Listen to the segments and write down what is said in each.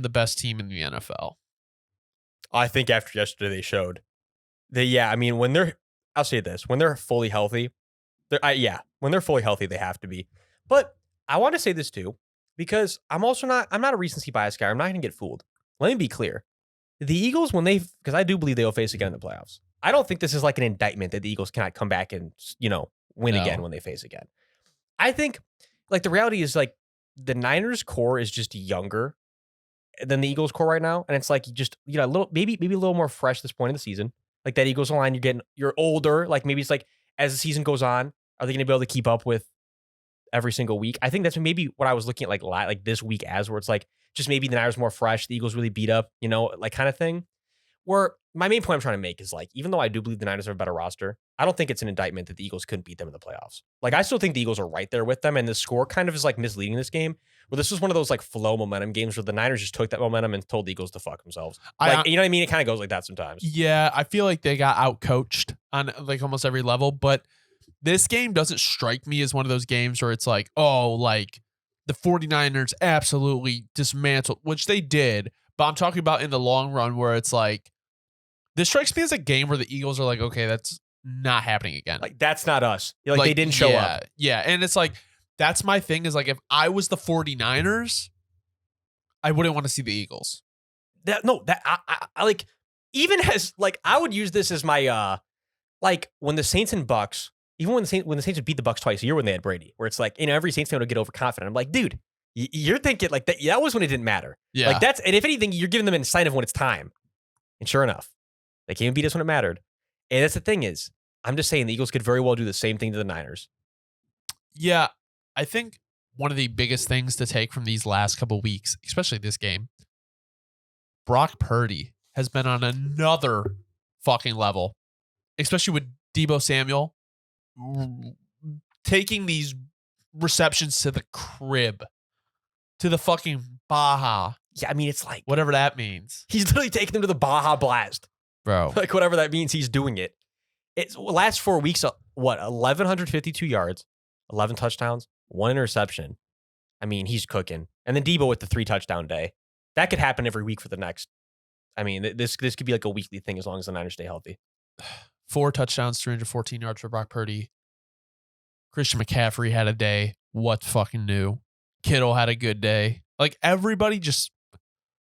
the best team in the NFL. I think after yesterday they showed. I mean, I'll say this, when they're fully healthy, when they're fully healthy, they have to be. But I want to say this too, because I'm not a recency bias guy. I'm not going to get fooled. Let me be clear. The Eagles, because I do believe they'll face again in the playoffs. I don't think this is like an indictment that the Eagles cannot come back and, win again when they face again. I think, like, the reality is, like, the Niners core is just younger than the Eagles core right now. And it's like, a little, maybe a little more fresh this point in the season. Like that Eagles line, you're older. Like maybe it's like as the season goes on, are they going to be able to keep up with every single week? I think that's maybe what I was looking at like this week where it's like just maybe the Niners more fresh, the Eagles really beat up, like kind of thing. Where my main point I'm trying to make is like, even though I do believe the Niners have a better roster, I don't think it's an indictment that the Eagles couldn't beat them in the playoffs. Like I still think the Eagles are right there with them, and the score kind of is like misleading this game. Well, this was one of those like flow momentum games where the Niners just took that momentum and told the Eagles to fuck themselves. Like, you know what I mean? It kind of goes like that sometimes. Yeah, I feel like they got out-coached on like almost every level, but this game doesn't strike me as one of those games where it's like, oh, like the 49ers absolutely dismantled, which they did, but I'm talking about in the long run where it's like, this strikes me as a game where the Eagles are like, okay, that's not happening again. Like, that's not us. Like they didn't show up. Yeah, and it's like, that's my thing is like, if I was the 49ers, I wouldn't want to see the Eagles. I like, even as like, I would use this as my, like when the Saints and Bucks, even when the Saints would beat the Bucks twice a year when they had Brady, where it's like, every Saints fan would get overconfident. I'm like, dude, you're thinking like that. That was when it didn't matter. Yeah. Like and if anything, you're giving them an sign of when it's time. And sure enough, they came and beat us when it mattered. And that's the thing is, I'm just saying the Eagles could very well do the same thing to the Niners. Yeah. I think one of the biggest things to take from these last couple weeks, especially this game, Brock Purdy has been on another fucking level, especially with Deebo Samuel taking these receptions to the crib, to the fucking Baja. Yeah, I mean, it's like, whatever that means. He's literally taking them to the Baja Blast. Bro. Like, whatever that means, he's doing it. It's last 4 weeks, 1,152 yards, 11 touchdowns, 1 interception. I mean, he's cooking. And then Deebo with the 3 touchdown day. That could happen every week for the next. I mean, this could be like a weekly thing as long as the Niners stay healthy. 4 touchdowns, 314 yards for Brock Purdy. Christian McCaffrey had a day. What fucking new? Kittle had a good day. Like, everybody just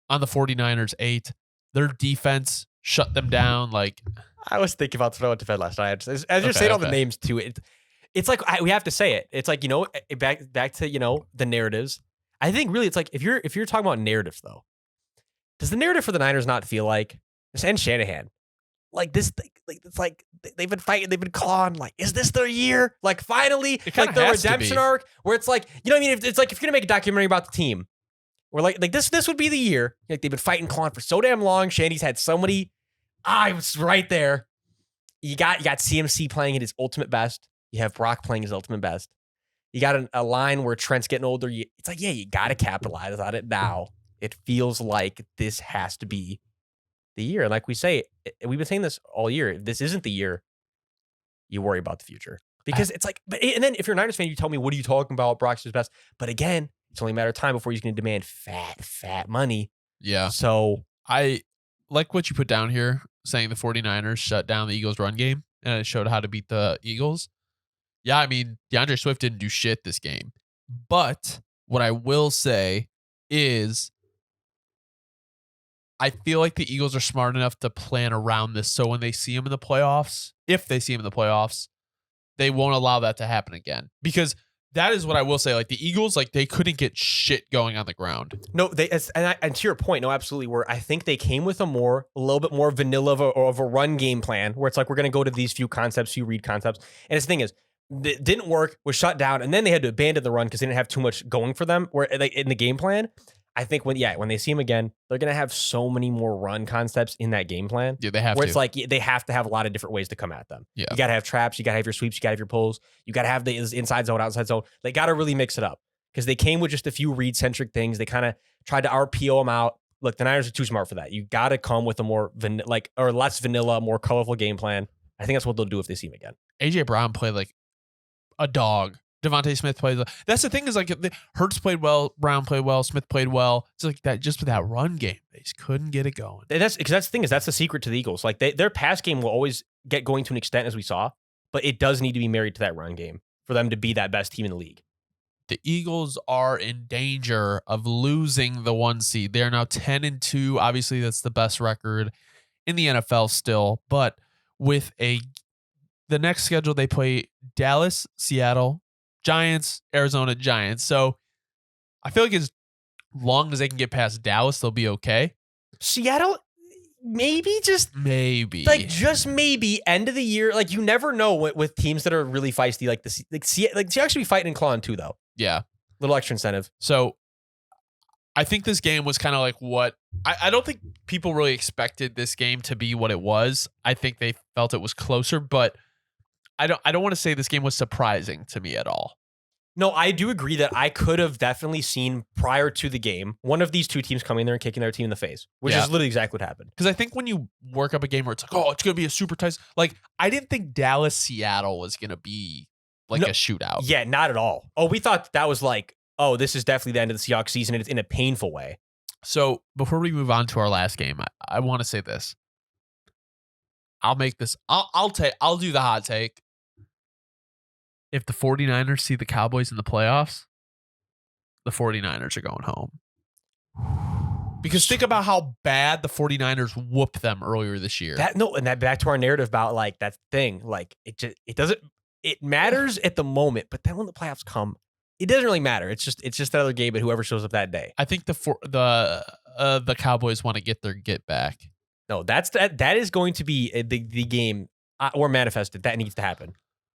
on the 49ers ate. Their defense shut them down. Like, I was thinking about what I went to bed last night. As you're saying all the names too, it's like we have to say it. It's like, back to, the narratives. I think really it's like if you're talking about narratives though, does the narrative for the Niners not feel like, and Shanahan, like this, like it's like they've been fighting, they've been clawing. Like, is this their year? Like, finally, like the redemption arc where it's like, you know what I mean? It's like if you're gonna make a documentary about the team, where like this would be the year. Like they've been fighting, clawing for so damn long. Shandy's had so many. I was right there. You got CMC playing at his ultimate best. You have Brock playing his ultimate best. You got a line where Trent's getting older. It's like, yeah, you got to capitalize on it now. It feels like this has to be the year. And like we say, we've been saying this all year. If this isn't the year, you worry about the future. Because it's like, and then if you're a Niners fan, you tell me, what are you talking about? Brock's his best. But again, it's only a matter of time before he's going to demand fat money. Yeah. So I like what you put down here, saying the 49ers shut down the Eagles' run game, and it showed how to beat the Eagles. Yeah, I mean, DeAndre Swift didn't do shit this game. But what I will say is I feel like the Eagles are smart enough to plan around this so when they see him in the playoffs, if they see him in the playoffs, they won't allow that to happen again. Because that is what I will say. Like, the Eagles, like, they couldn't get shit going on the ground. No, and to your point, no, absolutely. Where I think they came with a little bit more vanilla of a run game plan, where it's like, we're going to go to these few read concepts. And the thing is, it didn't work, was shut down, and then they had to abandon the run because they didn't have too much going for them. Where like in the game plan, I think when they see him again, they're going to have so many more run concepts in that game plan. Yeah, they have where to. It's like they have to have a lot of different ways to come at them. Yeah. You got to have traps, you got to have your sweeps, you got to have your pulls, you got to have the inside zone, outside zone. They got to really mix it up because they came with just a few read-centric things. They kind of tried to RPO them out. Look, the Niners are too smart for that. You got to come with a more less vanilla, more colorful game plan. I think that's what they'll do if they see him again. AJ Brown played like a dog Devontae Smith played well. That's the thing is like Hurts played well, Brown played well, Smith played well. It's like that just with that run game, they just couldn't get it going. That's because that's the thing is that's the secret to the Eagles. Like their pass game will always get going to an extent as we saw, but it does need to be married to that run game for them to be that best team in the league. The Eagles are in danger of losing the 1 seed. They are now 10-2. Obviously, that's the best record in the NFL still, but with the next schedule, they play Dallas, Seattle, Giants, Arizona, Giants. So I feel like as long as they can get past Dallas, they'll be okay. Seattle, maybe just maybe end of the year. Like you never know with teams that are really feisty like this. Like Seattle should be fighting and clawing too, though. Yeah, little extra incentive. So I think this game was kind of like what I don't think people really expected this game to be what it was. I think they felt it was closer, but I don't want to say this game was surprising to me at all. No, I do agree that I could have definitely seen prior to the game one of these two teams coming there and kicking their team in the face, which is literally exactly what happened. Because I think when you work up a game where it's like, oh, it's going to be a super tight, like I didn't think Dallas Seattle was going to be like a shootout. Yeah, not at all. Oh, we thought that was like, oh, this is definitely the end of the Seahawks season, and it's in a painful way. So before we move on to our last game, I want to say this. I'll make this. I'll do the hot take. If the 49ers see the Cowboys in the playoffs, the 49ers are going home. Because think about how bad the 49ers whooped them earlier this year. And that back to our narrative about like that thing, like it matters at the moment, but then when the playoffs come, it doesn't really matter. It's just another game at whoever shows up that day. I think the Cowboys want to get their get back. No, that is going to be the game or manifested. That needs to happen.